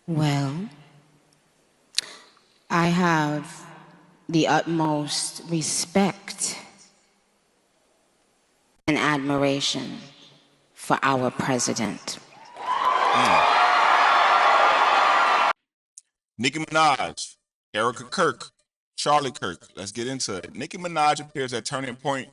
Well, I have the utmost respect and admiration for our president. Nicki Minaj, Erika Kirk, Charlie Kirk. Let's get into it. Nicki Minaj appears at Turning Point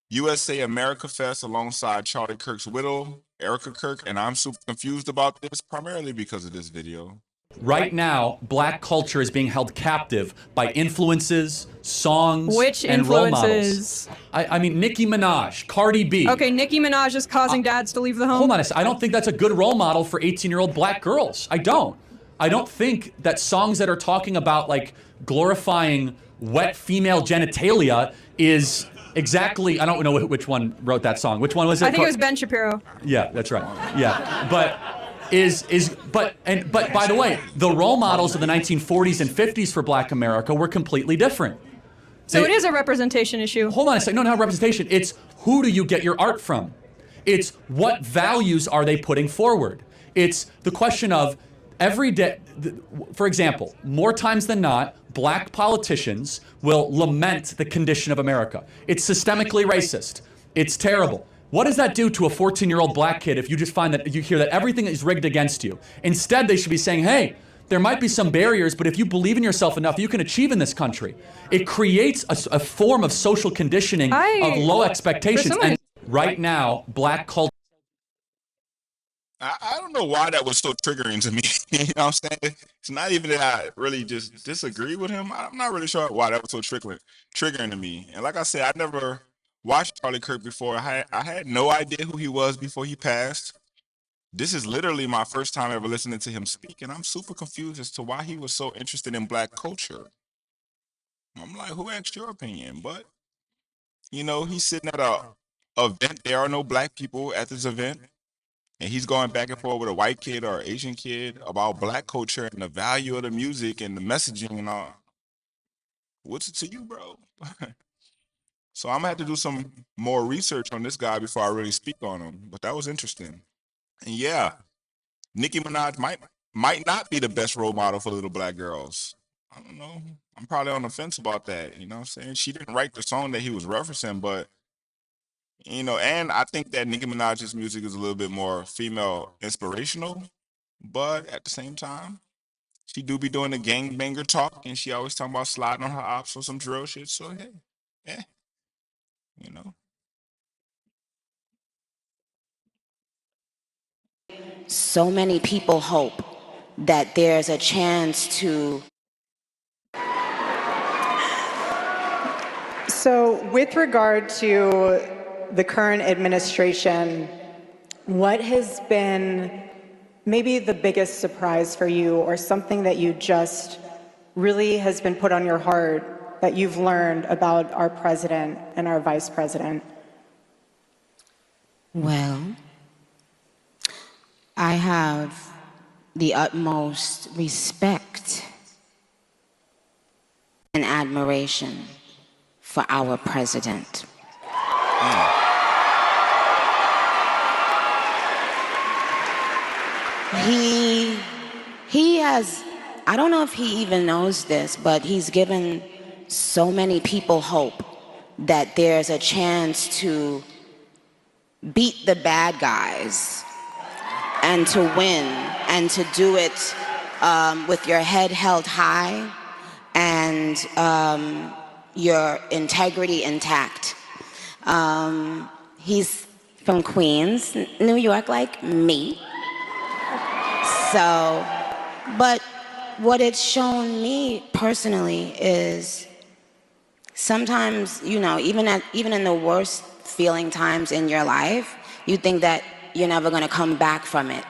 USA AmericaFest alongside Charlie Kirk's widow, Erika Kirk, and I'm super confused about this primarily because of this video. Right now, black culture is being held captive by influences, songs, and role models. I mean, Nicki Minaj, Cardi B. Okay, Nicki Minaj is causing dads to leave the home. Hold on a second. I don't think that's a good role model for 18-year-old black girls. I don't think that songs that are talking about like glorifying wet female genitalia is exactly, I don't know which one wrote that song. Which one was it? I think it was Ben Shapiro. Yeah, that's right. Yeah, but by the way, the role models of the 1940s and 50s for black America were completely different. So it is a representation issue. Hold on a second. No, not representation. It's who do you get your art from? It's what values are they putting forward? It's the question of every day, for example, more times than not, black politicians will lament the condition of America. It's systemically racist. It's terrible. What does that do to a 14-year-old black kid if you just find that you hear that everything is rigged against you? Instead, they should be saying, hey, there might be some barriers, but if you believe in yourself enough, you can achieve in this country. It creates a form of social conditioning of low expectations. And right now, black culture. I don't know why that was so triggering to me. You know what I'm saying? It's not even that I really just disagree with him. I'm not really sure why that was so triggering to me. And like I said, I never watched Charlie Kirk before. I had no idea who he was before he passed. This is literally my first time ever listening to him speak, and I'm super confused as to why he was so interested in black culture. I'm like, who asked your opinion? But, you know, he's sitting at a event. There are no black people at this event. And he's going back and forth with a white kid or Asian kid about black culture and the value of the music and the messaging and all. What's it to you, bro? So I'm gonna have to do some more research on this guy before I really speak on him. But that was interesting. And yeah, Nicki Minaj might not be the best role model for little black girls. I don't know. I'm probably on the fence about that. You know what I'm saying? She didn't write the song that he was referencing, but you know, and I think that Nicki Minaj's music is a little bit more female inspirational, but at the same time, she do be doing the gangbanger talk, and she always talking about sliding on her ops or some drill shit. So hey, yeah, you know. So many people hope that there's a chance to. So with regard to the current administration, what has been maybe the biggest surprise for you, or something that you just really has been put on your heart that you've learned about our president and our vice president? Well, I have the utmost respect and admiration for our president. He has, I don't know if he even knows this, but he's given so many people hope that there's a chance to beat the bad guys and to win, and to do it with your head held high and your integrity intact. He's from Queens, New York, like me. So, but what it's shown me personally is sometimes, you know, even in the worst feeling times in your life, you think that you're never going to come back from it.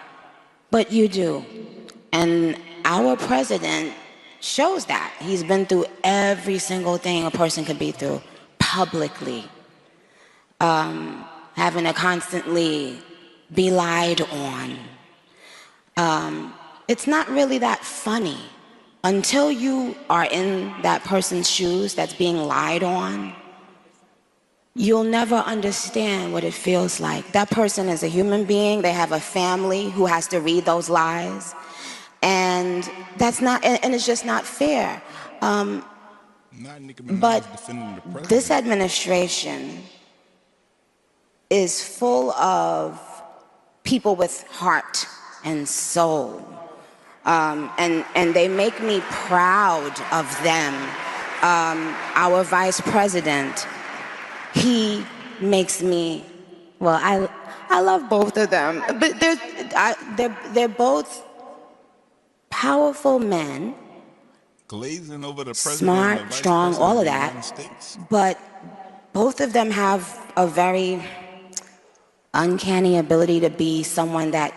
But you do. And our president shows that. He's been through every single thing a person could be through publicly. Having to constantly be lied on. It's not really that funny. Until you are in that person's shoes that's being lied on, you'll never understand what it feels like. That person is a human being. They have a family who has to read those lies. And that's not, and it's just not fair. Not Nicki Minaj But defending the president. this administration is full of people with heart and soul. And they make me proud of them. Our vice president, he makes me, well, I love both of them, but they're both powerful men, Glazing over the president and smart, the vice strong, president all of the that, United States. but both of them have a very uncanny ability to be someone that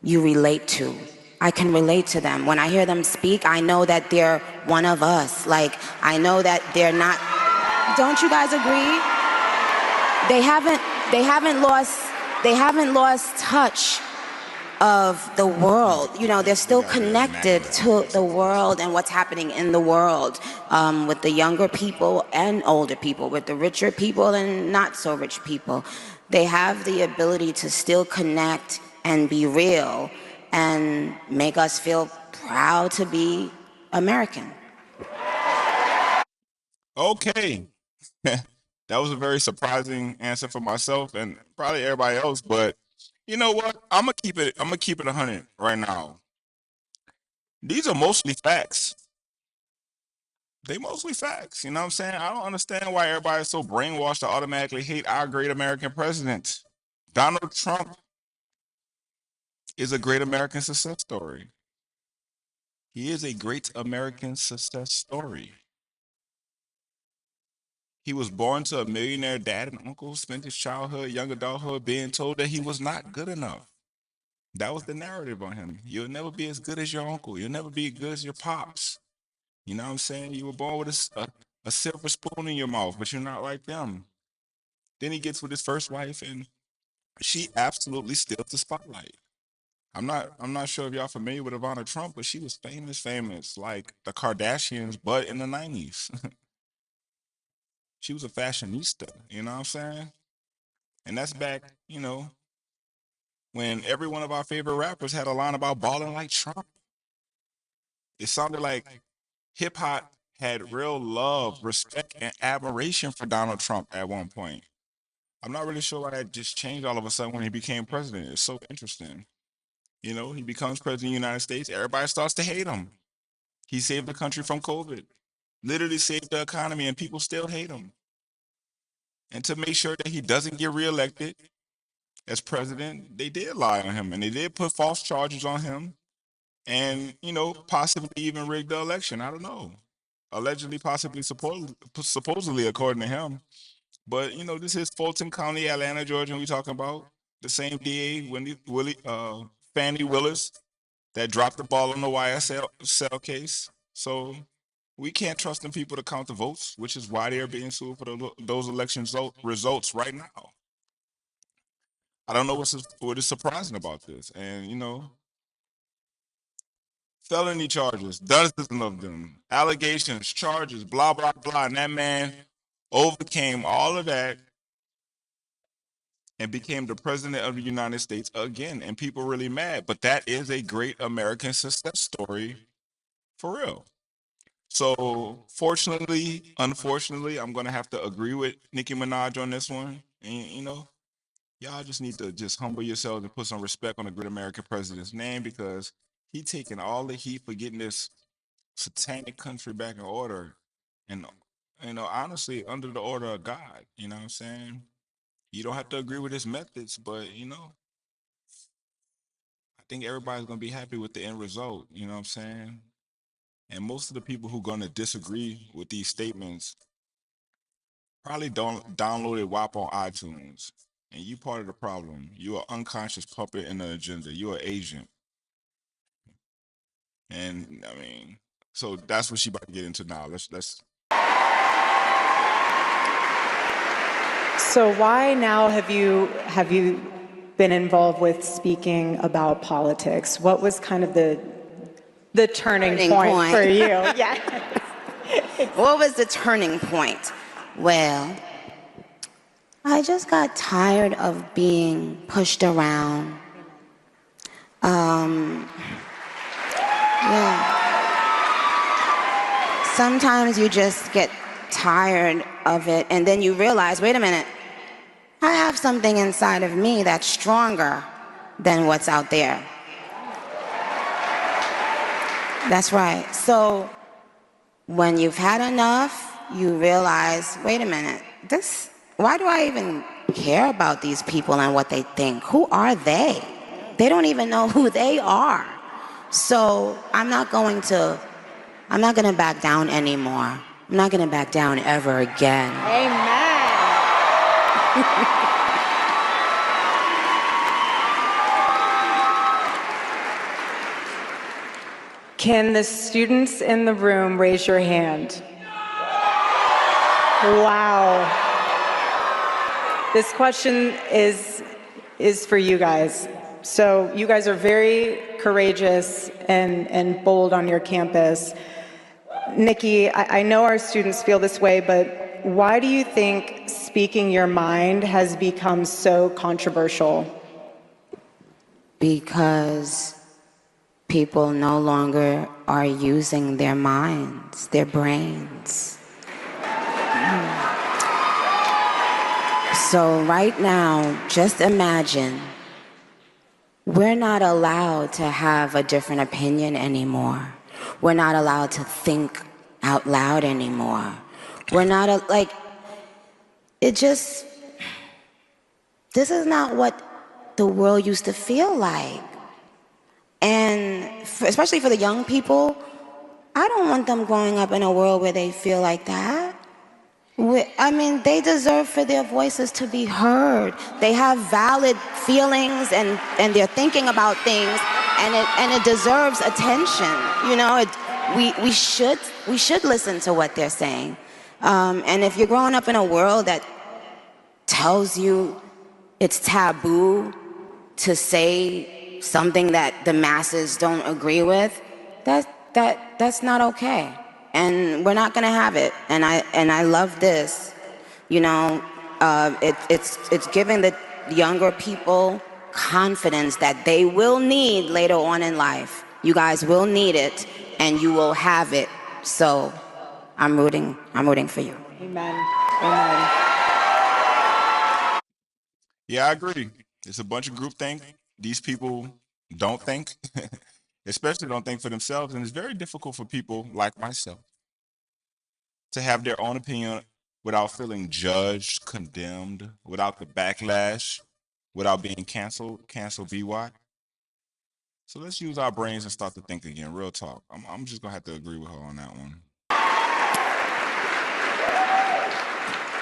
you relate to. I can relate to them. When I hear them speak, I know that they're one of us. Like, I know that they're not, don't you guys agree? They haven't lost touch of the world. You know, they're still connected to the world and what's happening in the world, with the younger people and older people, with the richer people and not so rich people. They have the ability to still connect and be real and make us feel proud to be American. Okay. That was a very surprising answer for myself and probably everybody else, but you know what? I'm gonna keep it 100 right now. These are mostly facts. They mostly facts. You know what I'm saying? I don't understand why everybody's so brainwashed to automatically hate our great American president. Donald Trump is a great American success story. He is a great American success story. He was born to a millionaire dad and uncle, spent his childhood, young adulthood being told that he was not good enough. That was the narrative on him. You'll never be as good as your uncle. You'll never be as good as your pops. You know what I'm saying? You were born with a silver spoon in your mouth, but you're not like them. Then he gets with his first wife, and she absolutely steals the spotlight. I'm not sure if y'all familiar with Ivana Trump, but she was famous, like the Kardashians, but in the 90s. She was a fashionista, you know what I'm saying? And that's back, when every one of our favorite rappers had a line about balling like Trump. It sounded like hip hop had real love, respect, and admiration for Donald Trump at one point. I'm not really sure why that just changed all of a sudden when he became president. It's so interesting. He becomes president of the United States, everybody starts to hate him. He saved the country from COVID, literally saved the economy, and people still hate him. And to make sure that he doesn't get reelected as president, they did lie on him and they did put false charges on him and, possibly even rigged the election. I don't know. Allegedly, possibly, supposedly, according to him. But, this is Fulton County, Atlanta, Georgia, and we talking about the same DA, Fannie Willis, that dropped the ball on the YSL case. So we can't trust them people to count the votes, which is why they're being sued for those election results right now. I don't know what is surprising about this. And, felony charges, dozens of them, allegations, charges, blah, blah, blah. And that man overcame all of that and became the president of the United States again. And people really mad. But that is a great American success story for real. So unfortunately, I'm going to have to agree with Nicki Minaj on this one. And, y'all just need to just humble yourselves and put some respect on the great American president's name because he taking all the heat for getting this satanic country back in order. And, honestly, under the order of God, you know what I'm saying? You don't have to agree with his methods, but, I think everybody's going to be happy with the end result, you know what I'm saying? And most of the people who are going to disagree with these statements probably don't downloaded WAP on iTunes. And you part of the problem. You are unconscious puppet in the agenda. You are agent. And I mean, so that's what she about to get into now. Let's So why now have you been involved with speaking about politics? What was kind of the turning point for you? Yeah. What was the turning point? Well, I just got tired of being pushed around. Yeah. Sometimes you just get tired of it, and then you realize, wait a minute, I have something inside of me that's stronger than what's out there. That's right. So when you've had enough, you realize, wait a minute, why do I even care about these people and what they think? Who are they? They don't even know who they are. So I'm not going to back down anymore. I'm not going to back down ever again. Amen. Can the students in the room raise your hand? Wow. This question is for you guys. So you guys are very courageous and bold on your campus. Nicki, I know our students feel this way, but why do you think speaking your mind has become so controversial? Because people no longer are using their minds, their brains. So right now, just imagine, we're not allowed to have a different opinion anymore. We're not allowed to think out loud anymore. We're not, this is not what the world used to feel like. And especially for the young people, I don't want them growing up in a world where they feel like that. They deserve for their voices to be heard. They have valid feelings and they're thinking about things, and it deserves attention. We should listen to what they're saying. And if you're growing up in a world that tells you it's taboo to say something that the masses don't agree with, that's not okay. And we're not gonna have it. And I love this. It's giving the younger people confidence that they will need later on in life. You guys will need it, and you will have it. So I'm rooting for you. Amen. Amen. Yeah, I agree. It's a bunch of groupthink. These people don't think, especially don't think for themselves, and it's very difficult for people like myself to have their own opinion without feeling judged, condemned, without the backlash, without being canceled, BY. So let's use our brains and start to think again. Real talk. I'm just gonna have to agree with her on that one.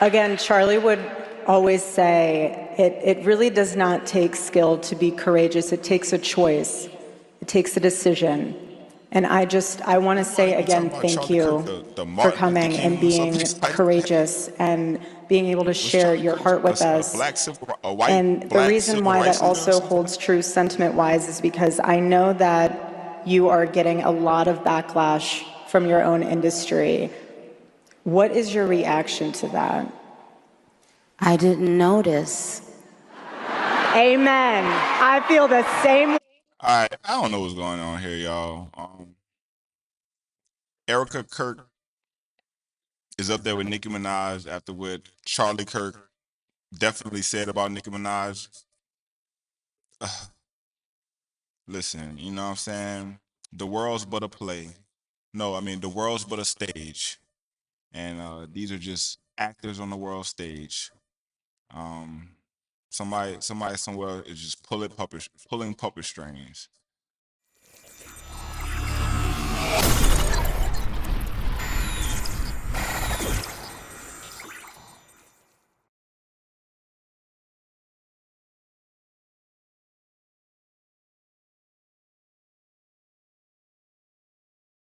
Again, Charlie would always say, it really does not take skill to be courageous. It takes a choice. It takes a decision. And I want to say again, thank you for coming and being courageous and being able to share your heart with us. And the reason why that also holds true sentiment-wise is because I know that you are getting a lot of backlash from your own industry. What is your reaction to that? I didn't notice. Amen. I feel the same. All right, I don't know what's going on here, y'all. Erika Kirk is up there with Nicki Minaj after what Charlie Kirk definitely said about Nicki Minaj. Listen, you know what I'm saying? The world's but a play. No, the world's but a stage. And these are just actors on the world stage. Somebody somewhere is just pulling puppet strings.